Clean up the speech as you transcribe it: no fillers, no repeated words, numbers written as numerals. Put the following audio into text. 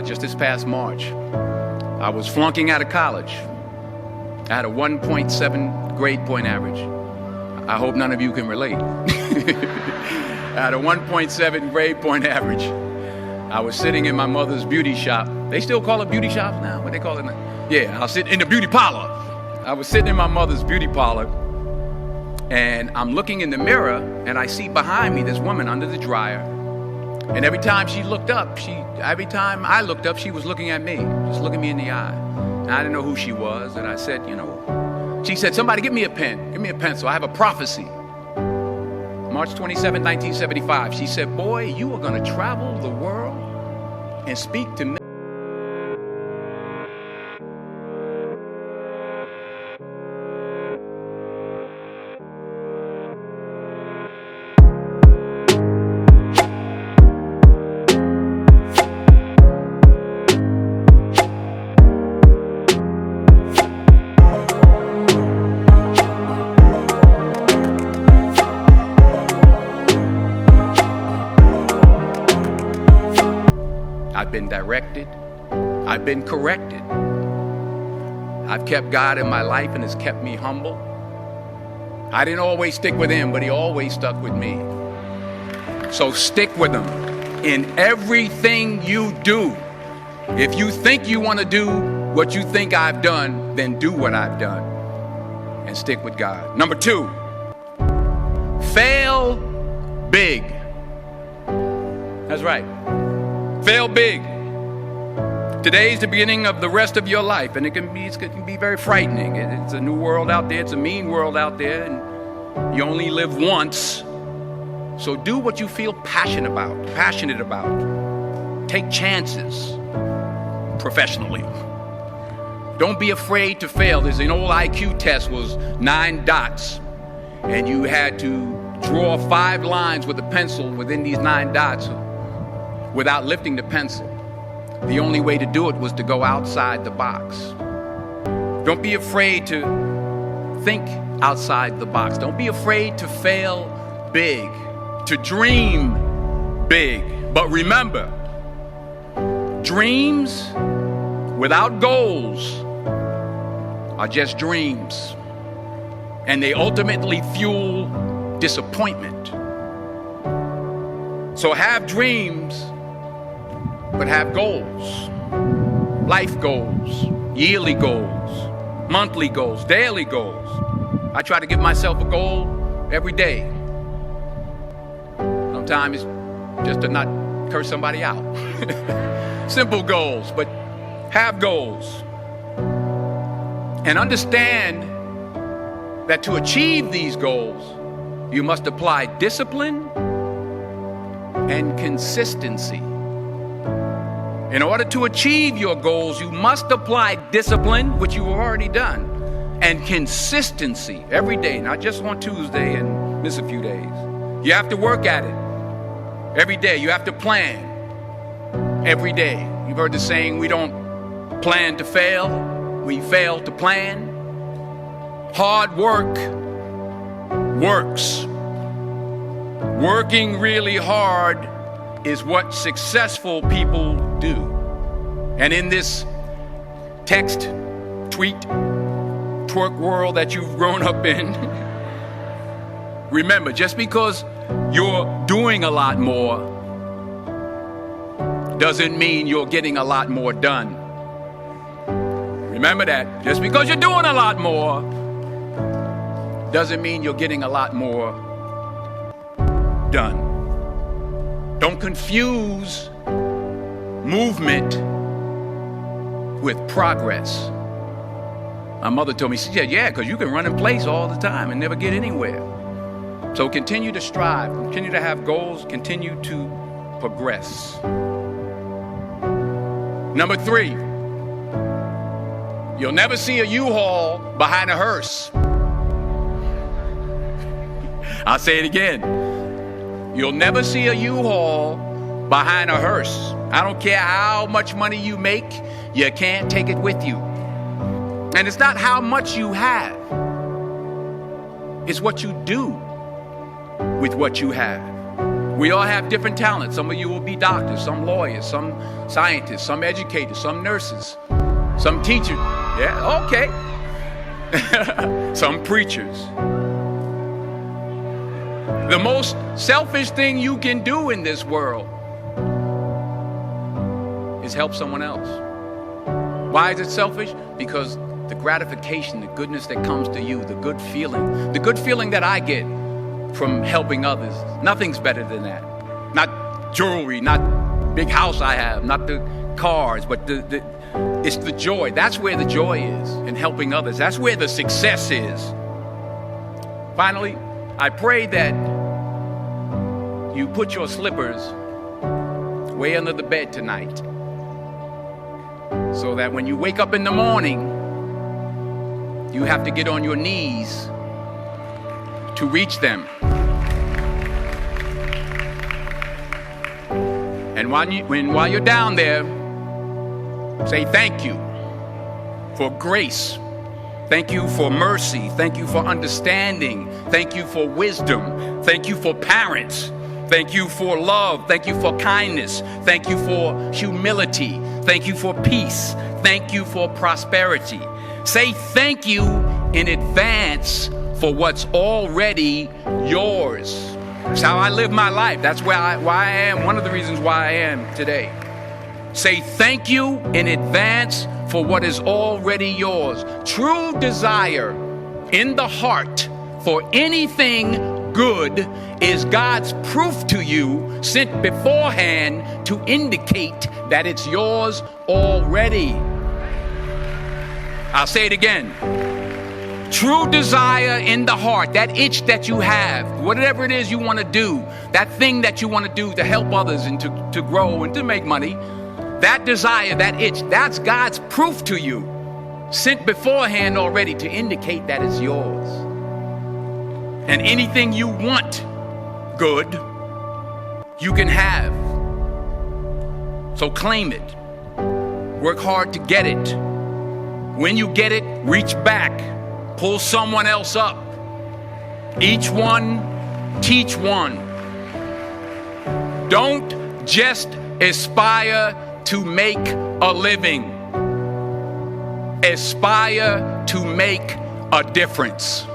just this past March. I was flunking out of college. I had a 1.7 grade point average. I hope none of you can relate. I had a 1.7 grade point average. I was sitting in my mother's beauty shop. They still call it beauty shops now? What they call it now? Yeah, I was sitting in the beauty parlor. I was sitting in my mother's beauty parlor, and I'm looking in the mirror, and I see behind me this woman under the dryer. And every time I looked up, she was looking at me, just looking me in the eye. And I didn't know who she was, and I said, she said, somebody give me a pen, give me a pencil. I have a prophecy. March 27, 1975, she said, boy, you are going to travel the world and speak to me. I've been directed. I've been corrected. I've kept God in my life and has kept me humble. I didn't always stick with him, but he always stuck with me. So stick with him in everything you do. If you think you want to do what you think I've done, then do what I've done and stick with God. Number 2, fail big. That's right. Fail big. Today's the beginning of the rest of your life, and it can be very frightening. It's a new world out there. It's a mean world out there, and you only live once. So do what you feel passionate about. Take chances professionally. Don't be afraid to fail. There's an old IQ test, was 9 dots, and you had to draw 5 lines with a pencil within these 9 dots without lifting the pencil. The only way to do it was to go outside the box. Don't be afraid to think outside the box. Don't be afraid to fail big, to dream big. But remember, dreams without goals are just dreams, and they ultimately fuel disappointment. So have dreams, but have goals. Life goals, yearly goals, monthly goals, daily goals. I try to give myself a goal every day. Sometimes it's just to not curse somebody out. Simple goals, but have goals. And understand that to achieve these goals, you must apply discipline and consistency. In order to achieve your goals, you must apply discipline, which you've already done, and consistency every day, not just on Tuesday and miss a few days. You have to work at it every day. You have to plan every day. You've heard the saying, we don't plan to fail, we fail to plan. Hard work works. Working really hard is what successful people do. And in this text, tweet, twerk world that you've grown up in, remember, just because you're doing a lot more doesn't mean you're getting a lot more done. Remember that. Just because you're doing a lot more doesn't mean you're getting a lot more done. Don't confuse movement with progress. My mother told me, she said, yeah, because you can run in place all the time and never get anywhere. So continue to strive, continue to have goals, continue to progress. Number 3, you'll never see a U-Haul behind a hearse. I'll say it again. You'll never see a U-Haul behind a hearse. I don't care how much money you make, you can't take it with you. And it's not how much you have. It's what you do with what you have. We all have different talents. Some of you will be doctors, some lawyers, some scientists, some educators, some nurses, some teachers. Yeah, okay. Some preachers. The most selfish thing you can do in this world is help someone else. Why is it selfish? Because the gratification, the goodness that comes to you, the good feeling that I get from helping others, nothing's better than that. Not jewelry, not big house I have, not the cars, but it's the joy. That's where the joy is, in helping others. That's where the success is. Finally, I pray that you put your slippers way under the bed tonight, so that when you wake up in the morning, you have to get on your knees to reach them. And while you're down there, say thank you for grace. Thank you for mercy. Thank you for understanding. Thank you for wisdom. Thank you for parents. Thank you for love. Thank you for kindness. Thank you for humility. Thank you for peace. Thank you for prosperity. Say thank you in advance for what's already yours. That's how I live my life. That's why I am. One of the reasons why I am today. Say thank you in advance for what is already yours. True desire in the heart for anything good is God's proof to you, sent beforehand to indicate that it's yours already. I'll say it again. True desire in the heart, that itch that you have, whatever it is you want to do, that thing that you want to do to help others and to grow and to make money, that desire, that itch, that's God's proof to you, sent beforehand already to indicate that it's yours. And anything you want good, you can have. So claim it. Work hard to get it. When you get it, reach back. Pull someone else up. Each one, teach one. Don't just aspire to make a living. Aspire to make a difference.